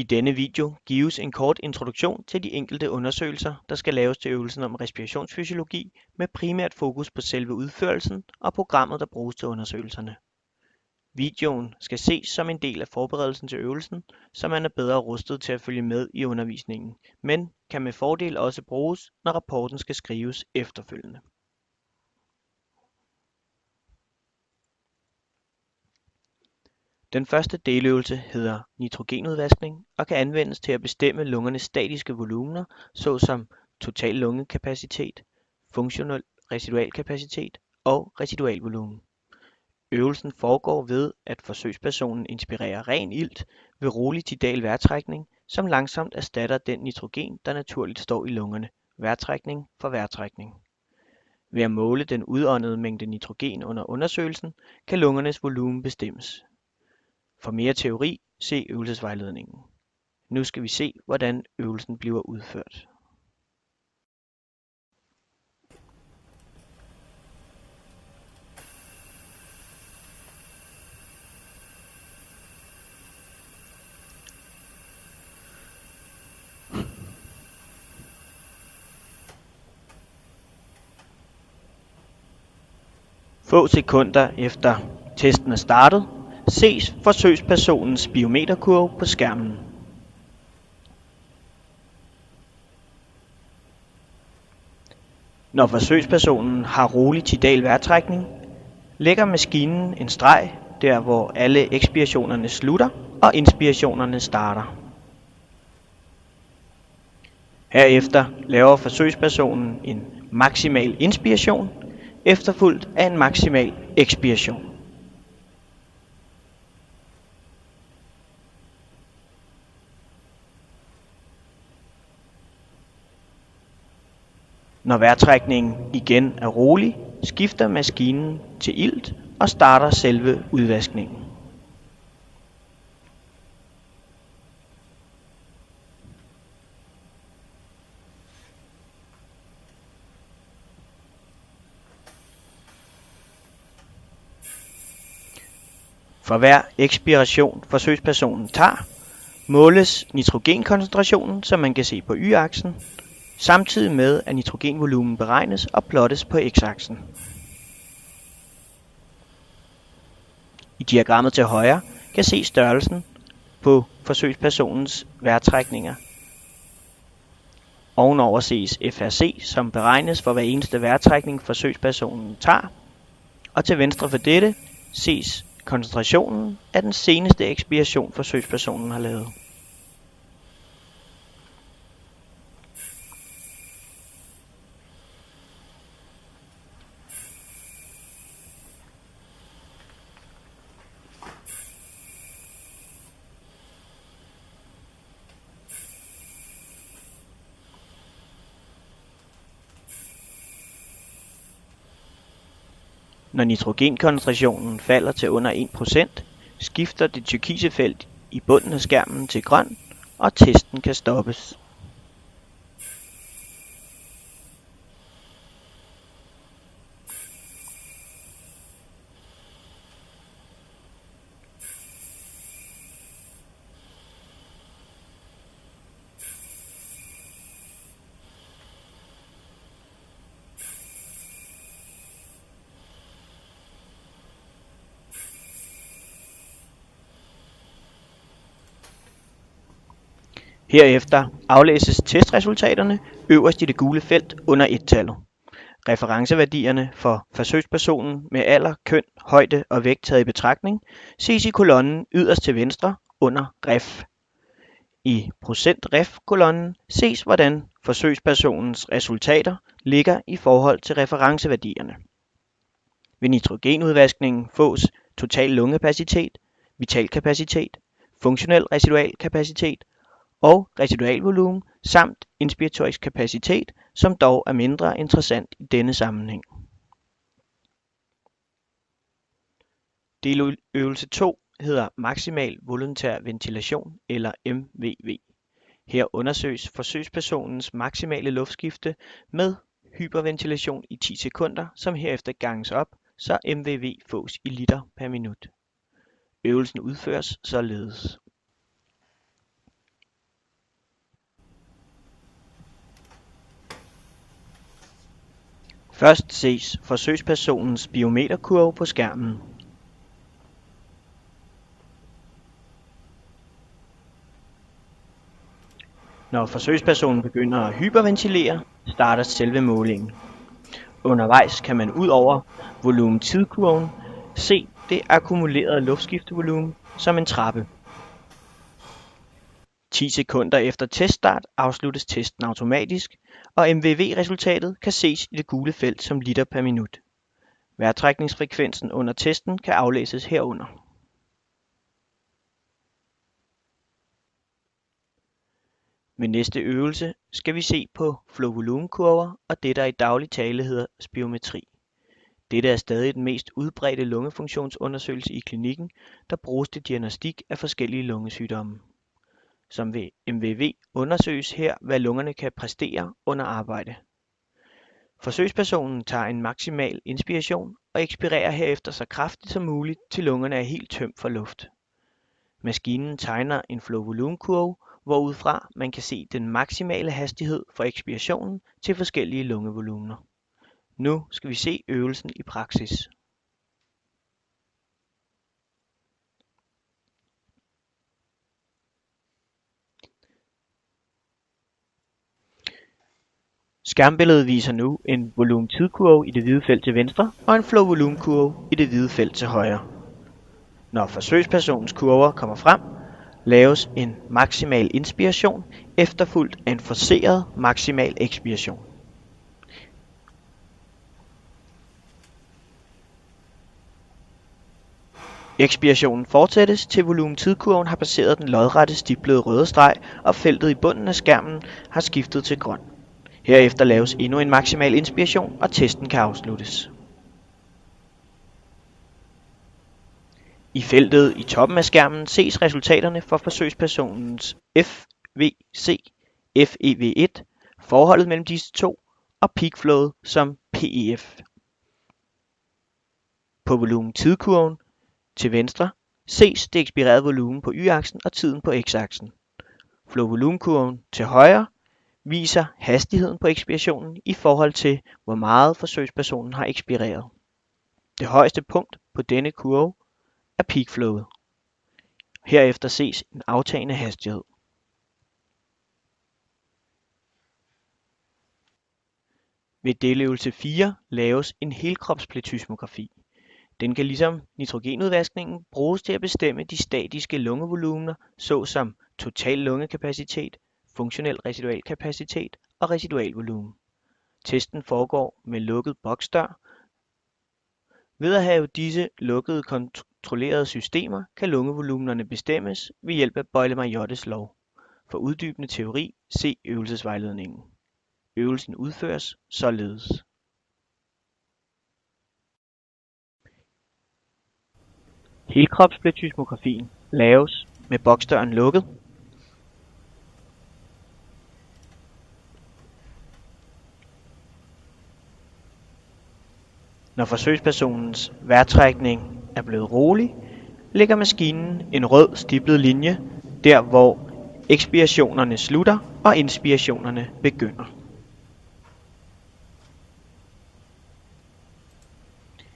I denne video gives en kort introduktion til de enkelte undersøgelser, der skal laves til øvelsen om respirationsfysiologi med primært fokus på selve udførelsen og programmet, der bruges til undersøgelserne. Videoen skal ses som en del af forberedelsen til øvelsen, så man er bedre rustet til at følge med i undervisningen, men kan med fordel også bruges, når rapporten skal skrives efterfølgende. Den første deløvelse hedder nitrogenudvaskning og kan anvendes til at bestemme lungernes statiske volumener, såsom total lungekapacitet, funktionel residualkapacitet og residualvolumen. Øvelsen foregår ved, at forsøgspersonen inspirerer ren ilt ved rolig tidal vejrtrækning, som langsomt erstatter den nitrogen, der naturligt står i lungerne, vejrtrækning for vejrtrækning. Ved at måle den udåndede mængde nitrogen under undersøgelsen, kan lungernes volumen bestemmes. For mere teori, se øvelsesvejledningen. Nu skal vi se, hvordan øvelsen bliver udført. Få sekunder efter testen er startet, ses forsøgspersonens biometerkurve på skærmen. Når forsøgspersonen har rolig tidal vejrtrækning, lægger maskinen en streg der, hvor alle ekspirationerne slutter og inspirationerne starter. Herefter laver forsøgspersonen en maksimal inspiration, efterfulgt af en maksimal ekspiration. Når vejrtrækningen igen er rolig, skifter maskinen til ilt og starter selve udvaskningen. For hver ekspiration forsøgspersonen tager, måles nitrogenkoncentrationen, som man kan se på y-aksen, samtidig med at nitrogenvolumen beregnes og plottes på x-aksen. I diagrammet til højre kan se størrelsen på forsøgspersonens vejrtrækninger. Ovenover ses FRC, som beregnes for hver eneste vejrtrækning forsøgspersonen tager, og til venstre for dette ses koncentrationen af den seneste ekspiration forsøgspersonen har lavet. Når nitrogenkoncentrationen falder til under 1%, skifter det turkise felt i bunden af skærmen til grøn, og testen kan stoppes. Herefter aflæses testresultaterne øverst i det gule felt under 1-tallet. Referenceværdierne for forsøgspersonen med alder, køn, højde og vægt taget i betragtning ses i kolonnen yderst til venstre under ref. I %ref-kolonnen ses, hvordan forsøgspersonens resultater ligger i forhold til referenceværdierne. Ved nitrogenudvaskningen fås total lungekapacitet, vitalkapacitet, funktionel residualkapacitet og residualvolumen samt inspiratorisk kapacitet, som dog er mindre interessant i denne sammenhæng. Deløvelse 2 hedder maksimal volontær ventilation eller MVV. Her undersøges forsøgspersonens maksimale luftskifte med hyperventilation i 10 sekunder, som herefter ganges op, så MVV fås i liter per minut. Øvelsen udføres således. Først ses forsøgspersonens biometerkurve på skærmen. Når forsøgspersonen begynder at hyperventilere, starter selve målingen. Undervejs kan man ud over volumen-tid-kurven se det akkumulerede luftskiftevolumen som en trappe. 10 sekunder efter teststart afsluttes testen automatisk, og MVV-resultatet kan ses i det gule felt som liter per minut. Vejrtrækningsfrekvensen under testen kan aflæses herunder. Ved næste øvelse skal vi se på flow-volumenkurver og det, der i daglig tale hedder spirometri. Dette er stadig den mest udbredte lungefunktionsundersøgelse i klinikken, der bruges til diagnostik af forskellige lungesygdomme. Som ved MVV undersøges her, hvad lungerne kan præstere under arbejde. Forsøgspersonen tager en maksimal inspiration og ekspirerer herefter så kraftigt som muligt, til lungerne er helt tømt for luft. Maskinen tegner en flow-volumenkurve, hvorudfra man kan se den maksimale hastighed for ekspirationen til forskellige lungevolumener. Nu skal vi se øvelsen i praksis. Skærmbilledet viser nu en volumen-tid-kurve i det hvide felt til venstre og en flow-volumenkurve i det hvide felt til højre. Når forsøgspersonens kurver kommer frem, laves en maksimal inspiration efterfulgt af en forceret maksimal ekspiration. Ekspirationen fortsættes til volumen-tid-kurven har passeret den lodrette stiplede røde streg, og feltet i bunden af skærmen har skiftet til grøn. Herefter laves endnu en maksimal inspiration, og testen kan afsluttes. I feltet i toppen af skærmen ses resultaterne for forsøgspersonens FVC, FEV1, forholdet mellem disse to, og peakflowet som PEF. På volumen-tid-kurven til venstre ses det ekspirerede volumen på y-aksen og tiden på x-aksen. Flow-volumenkurven til højre viser hastigheden på ekspirationen i forhold til, hvor meget forsøgspersonen har ekspireret. Det højeste punkt på denne kurve er peakflowet. Herefter ses en aftagende hastighed. Ved deløvelse 4 laves en helkropspletysmografi. Den kan ligesom nitrogenudvaskningen bruges til at bestemme de statiske lungevolumener, såsom total lungekapacitet, funktionel residualkapacitet og residualvolumen. Testen foregår med lukket boksdør. Ved at have disse lukkede kontrollerede systemer, kan lungevolumenerne bestemmes ved hjælp af Boyle-Mariottes lov. For uddybende teori, se øvelsesvejledningen. Øvelsen udføres således. Helkropspletysmografien laves med boksdøren lukket. Når forsøgspersonens vejrtrækning er blevet rolig, lægger maskinen en rød stiplet linje der, hvor ekspirationerne slutter og inspirationerne begynder.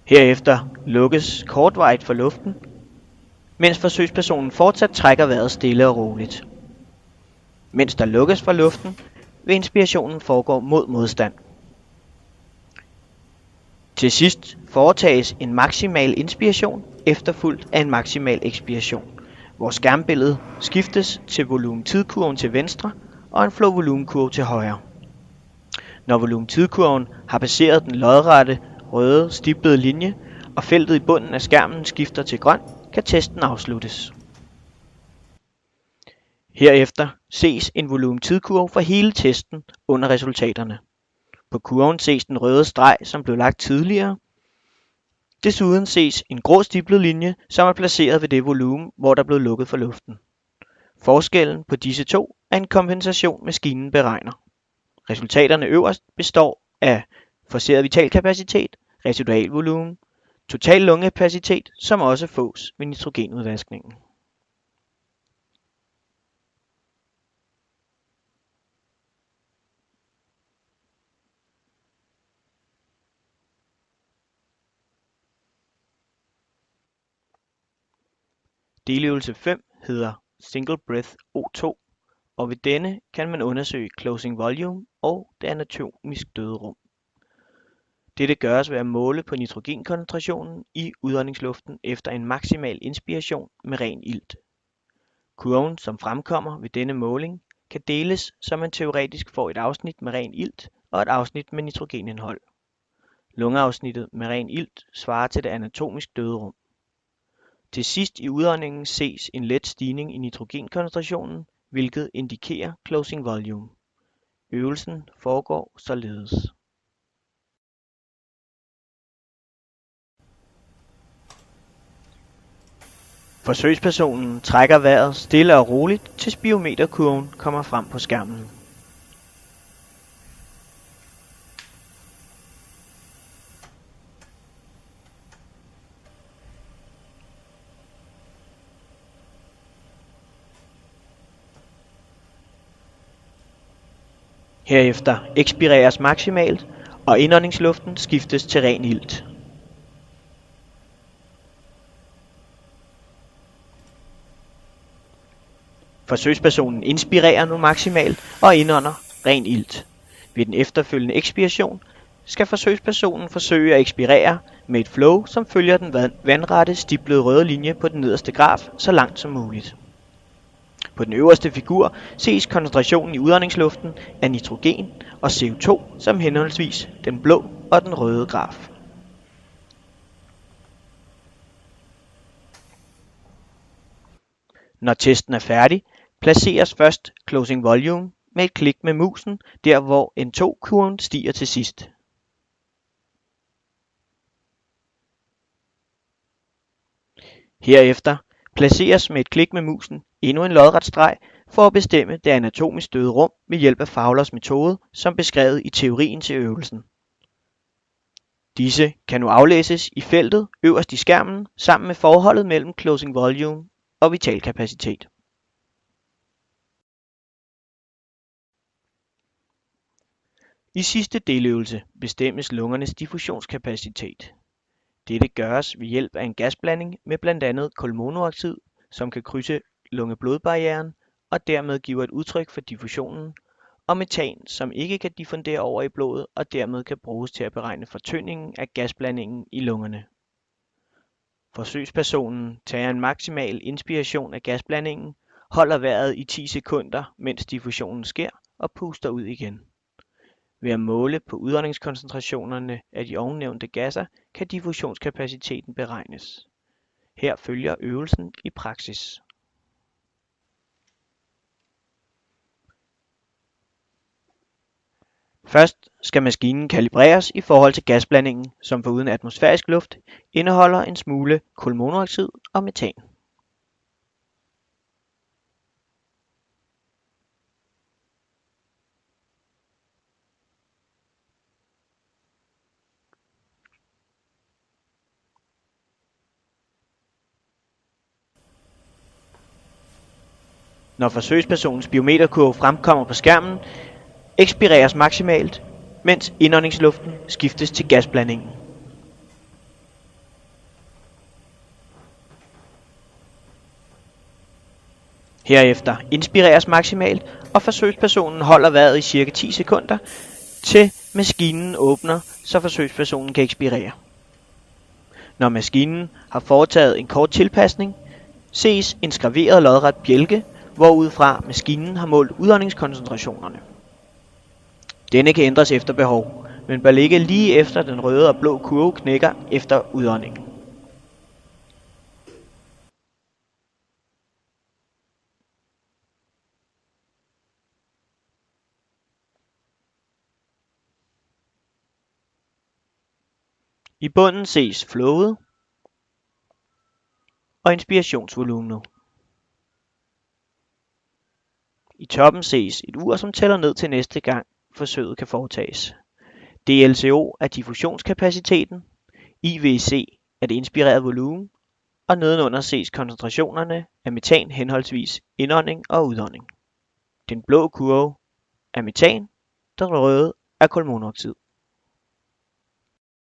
Herefter lukkes kortvarigt for luften, mens forsøgspersonen fortsat trækker vejret stille og roligt. Mens der lukkes for luften, vil inspirationen foregå mod modstand. Til sidst foretages en maksimal inspiration efterfulgt af en maksimal ekspiration, hvor skærmbilledet skiftes til volumen-tid-kurven til venstre og en flow-volumenkurve til højre. Når volumen-tid-kurven har passeret den lodrette røde stiplede linje, og feltet i bunden af skærmen skifter til grøn, kan testen afsluttes. Herefter ses en volumen-tid-kurve for hele testen under resultaterne. På kurven ses den røde streg, som blev lagt tidligere. Desuden ses en grå stiplet linje, som er placeret ved det volumen, hvor der blev lukket for luften. Forskellen på disse to er en kompensation, maskinen beregner. Resultaterne øverst består af forceret vitalkapacitet, residualvolumen, total lungekapacitet, som også fås ved nitrogenudvaskningen. Deløvelse 5 hedder Single Breath O2, og ved denne kan man undersøge closing volume og det anatomisk døderum. Dette gøres ved at måle på nitrogenkoncentrationen i udåndingsluften efter en maksimal inspiration med ren ilt. Kurven, som fremkommer ved denne måling, kan deles, så man teoretisk får et afsnit med ren ilt og et afsnit med nitrogenindhold. Lungeafsnittet med ren ilt svarer til det anatomisk døderum. Til sidst i udåndingen ses en let stigning i nitrogenkoncentrationen, hvilket indikerer closing volume. Øvelsen foregår således. Forsøgspersonen trækker vejret stille og roligt, til spirometerkurven kommer frem på skærmen. Herefter ekspireres maksimalt, og indåndingsluften skiftes til ren ilt. Forsøgspersonen inspirerer nu maksimalt og indånder ren ilt. Ved den efterfølgende ekspiration skal forsøgspersonen forsøge at ekspirere med et flow, som følger den vandrette stiplede røde linje på den nederste graf så langt som muligt. På den øverste figur ses koncentrationen i udåndingsluften af nitrogen og CO2 som henholdsvis den blå og den røde graf. Når testen er færdig, placeres først closing volume med et klik med musen, der hvor N2-kurven stiger til sidst. Herefter placeres med et klik med musen endnu en lodret streg for at bestemme det anatomisk døde rum ved hjælp af Fowlers metode, som beskrevet i teorien til øvelsen. Disse kan nu aflæses i feltet øverst i skærmen sammen med forholdet mellem closing volume og vitalkapacitet. I sidste deløvelse bestemmes lungernes diffusionskapacitet. Dette gøres ved hjælp af en gasblanding med blandt andet kulmonooxid, som kan krydse lungeblodbarrieren og dermed giver et udtryk for diffusionen, og metan, som ikke kan diffundere over i blodet og dermed kan bruges til at beregne fortyndingen af gasblandingen i lungerne. Forsøgspersonen tager en maksimal inspiration af gasblandingen, holder vejret i 10 sekunder, mens diffusionen sker, og puster ud igen. Ved at måle på udåndingskoncentrationerne af de ovennævnte gasser, kan diffusionskapaciteten beregnes. Her følger øvelsen i praksis. Først skal maskinen kalibreres i forhold til gasblandingen, som foruden atmosfærisk luft indeholder en smule kulmonooxid og metan. Når forsøgspersonens biometerkurve fremkommer på skærmen, ekspireres maksimalt, mens indåndingsluften skiftes til gasblandingen. Herefter inspireres maksimalt, og forsøgspersonen holder vejret i cirka 10 sekunder, til maskinen åbner, så forsøgspersonen kan ekspirere. Når maskinen har foretaget en kort tilpasning, ses en skraveret lodret bjælke, hvorudfra maskinen har målt udåndingskoncentrationerne. Denne kan ændres efter behov, men bør ligge lige efter den røde og blå kurve knækker efter udåndingen. I bunden ses flowet og inspirationsvolumenet. I toppen ses et ur, som tæller ned til næste gang forsøget kan foretages. DLCO er diffusionskapaciteten, IVC er det inspirerede volumen, og nedenunder ses koncentrationerne af metan henholdsvis indånding og udånding. Den blå kurve er metan, den røde er kulmonooxid.